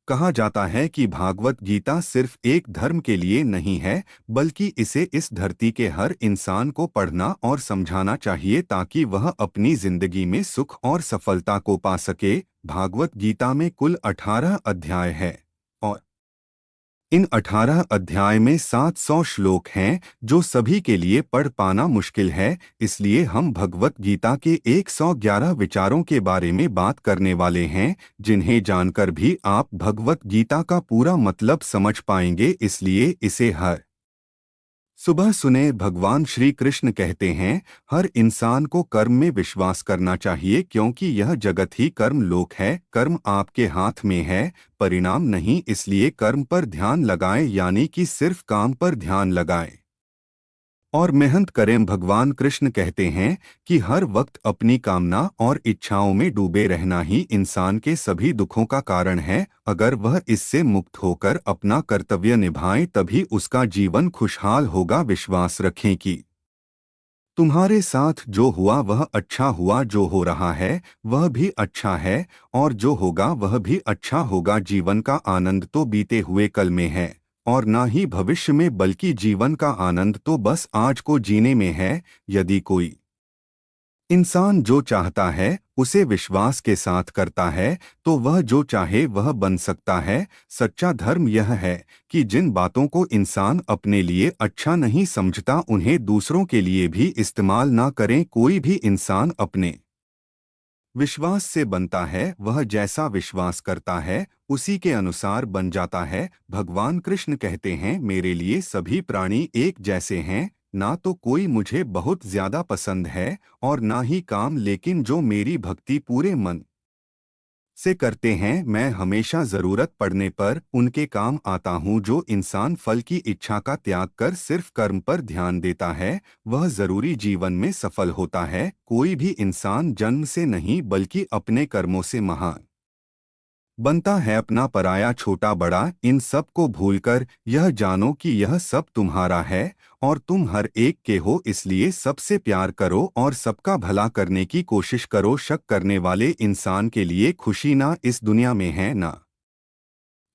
कहा जाता है कि भागवत गीता सिर्फ एक धर्म के लिए नहीं है, बल्कि इसे इस धरती के हर इंसान को पढ़ना और समझाना चाहिए ताकि वह अपनी जिंदगी में सुख और सफलता को पा सके। भागवत गीता में कुल 18 अध्याय है और इन 18 अध्याय में 700 श्लोक हैं, जो सभी के लिए पढ़ पाना मुश्किल है। इसलिए हम भगवत गीता के 111 विचारों के बारे में बात करने वाले हैं, जिन्हें जानकर भी आप भगवत गीता का पूरा मतलब समझ पाएंगे। इसलिए इसे हर सुबह सुने। भगवान श्री कृष्ण कहते हैं, हर इंसान को कर्म में विश्वास करना चाहिए, क्योंकि यह जगत ही कर्म लोक है। कर्म आपके हाथ में है, परिणाम नहीं। इसलिए कर्म पर ध्यान लगाएं, यानी कि सिर्फ काम पर ध्यान लगाएं और मेहनत करें। भगवान कृष्ण कहते हैं कि हर वक्त अपनी कामना और इच्छाओं में डूबे रहना ही इंसान के सभी दुखों का कारण है। अगर वह इससे मुक्त होकर अपना कर्तव्य निभाए, तभी उसका जीवन खुशहाल होगा। विश्वास रखें कि तुम्हारे साथ जो हुआ वह अच्छा हुआ, जो हो रहा है वह भी अच्छा है, और जो होगा वह भी अच्छा होगा। जीवन का आनंद तो बीते हुए कल में है और ना ही भविष्य में, बल्कि जीवन का आनंद तो बस आज को जीने में है। यदि कोई इंसान जो चाहता है उसे विश्वास के साथ करता है, तो वह जो चाहे वह बन सकता है। सच्चा धर्म यह है कि जिन बातों को इंसान अपने लिए अच्छा नहीं समझता, उन्हें दूसरों के लिए भी इस्तेमाल ना करें। कोई भी इंसान अपने विश्वास से बनता है, वह जैसा विश्वास करता है उसी के अनुसार बन जाता है। भगवान कृष्ण कहते हैं, मेरे लिए सभी प्राणी एक जैसे हैं। ना तो कोई मुझे बहुत ज्यादा पसंद है और ना ही काम, लेकिन जो मेरी भक्ति पूरे मन से करते हैं, मैं हमेशा जरूरत पड़ने पर उनके काम आता हूँ। जो इंसान फल की इच्छा का त्याग कर सिर्फ कर्म पर ध्यान देता है, वह जरूरी जीवन में सफल होता है। कोई भी इंसान जन्म से नहीं, बल्कि अपने कर्मों से महान बनता है। अपना पराया छोटा बड़ा इन सब को भूलकर यह जानो कि यह सब तुम्हारा है और तुम हर एक के हो। इसलिए सबसे प्यार करो और सबका भला करने की कोशिश करो। शक करने वाले इंसान के लिए खुशी ना इस दुनिया में है ना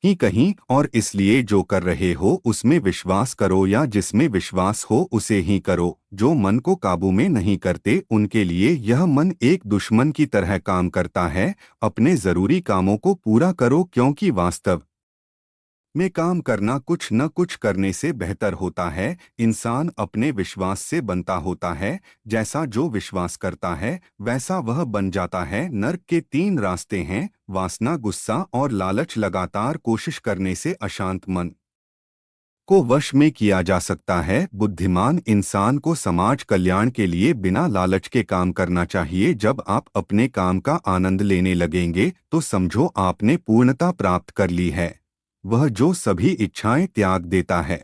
ही कहीं और। इसलिए जो कर रहे हो उसमें विश्वास करो, या जिसमें विश्वास हो उसे ही करो। जो मन को काबू में नहीं करते, उनके लिए यह मन एक दुश्मन की तरह काम करता है। अपने जरूरी कामों को पूरा करो, क्योंकि वास्तव में काम करना कुछ न कुछ करने से बेहतर होता है। इंसान अपने विश्वास से बनता होता है। जैसा जो विश्वास करता है वैसा वह बन जाता है। नर्क के 3 रास्ते हैं, वासना, गुस्सा और लालच। लगातार कोशिश करने से अशांत मन को वश में किया जा सकता है। बुद्धिमान इंसान को समाज कल्याण के लिए बिना लालच के काम करना चाहिए। जब आप अपने काम का आनंद लेने लगेंगे, तो समझो आपने पूर्णता प्राप्त कर ली है। वह जो सभी इच्छाएं त्याग देता है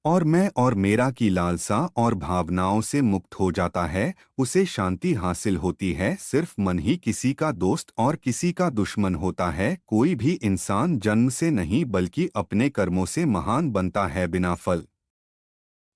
और मैं और मेरा की लालसा और भावनाओं से मुक्त हो जाता है, उसे शांति हासिल होती है। सिर्फ मन ही किसी का दोस्त और किसी का दुश्मन होता है। कोई भी इंसान जन्म से नहीं, बल्कि अपने कर्मों से महान बनता है। बिना फल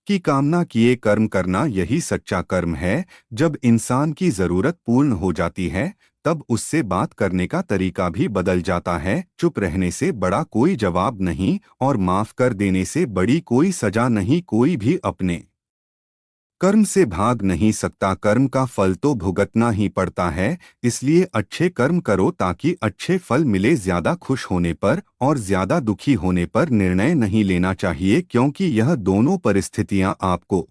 की कामना किए कर्म करना, यही सच्चा कर्म है। जब इंसान की जरूरत पूर्ण हो जाती है, तब उससे बात करने का तरीका भी बदल जाता है। चुप रहने से बड़ा कोई जवाब नहीं, और माफ कर देने से बड़ी कोई सजा नहीं। कोई भी अपने कर्म से भाग नहीं सकता, कर्म का फल तो भुगतना ही पड़ता है। इसलिए अच्छे कर्म करो ताकि अच्छे फल मिले। ज्यादा खुश होने पर और ज्यादा दुखी होने पर निर्णय नहीं लेना चाहिए, क्योंकि यह दोनों परिस्थितियां आपको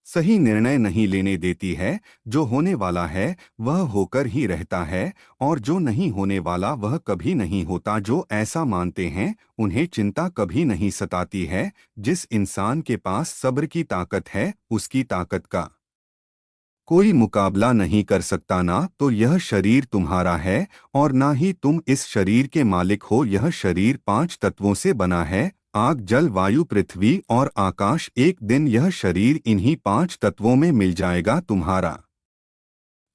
सही निर्णय नहीं लेने देती है। जो होने वाला है वह होकर ही रहता है, और जो नहीं होने वाला वह कभी नहीं होता। जो ऐसा मानते हैं उन्हें चिंता कभी नहीं सताती है। जिस इंसान के पास सब्र की ताकत है, उसकी ताकत का कोई मुकाबला नहीं कर सकता। ना तो यह शरीर तुम्हारा है और ना ही तुम इस शरीर के मालिक हो। यह शरीर 5 तत्वों से बना है, आग, जल, वायु, पृथ्वी और आकाश। एक दिन यह शरीर इन्हीं 5 तत्वों में मिल जाएगा। तुम्हारा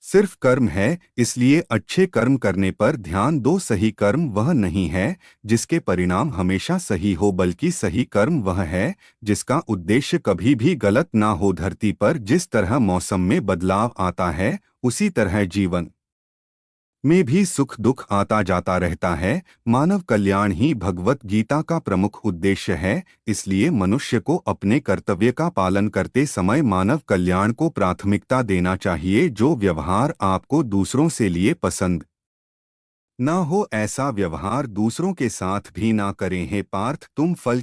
सिर्फ कर्म है, इसलिए अच्छे कर्म करने पर ध्यान दो। सही कर्म वह नहीं है जिसके परिणाम हमेशा सही हो, बल्कि सही कर्म वह है जिसका उद्देश्य कभी भी गलत ना हो। धरती पर जिस तरह मौसम में बदलाव आता है, उसी तरह जीवन में भी सुख दुख आता जाता रहता है। मानव कल्याण ही भगवत गीता का प्रमुख उद्देश्य है, इसलिए मनुष्य को अपने कर्तव्य का पालन करते समय मानव कल्याण को प्राथमिकता देना चाहिए। जो व्यवहार आपको दूसरों से लिए पसंद ना हो, ऐसा व्यवहार दूसरों के साथ भी ना करें। हे पार्थ, तुम फल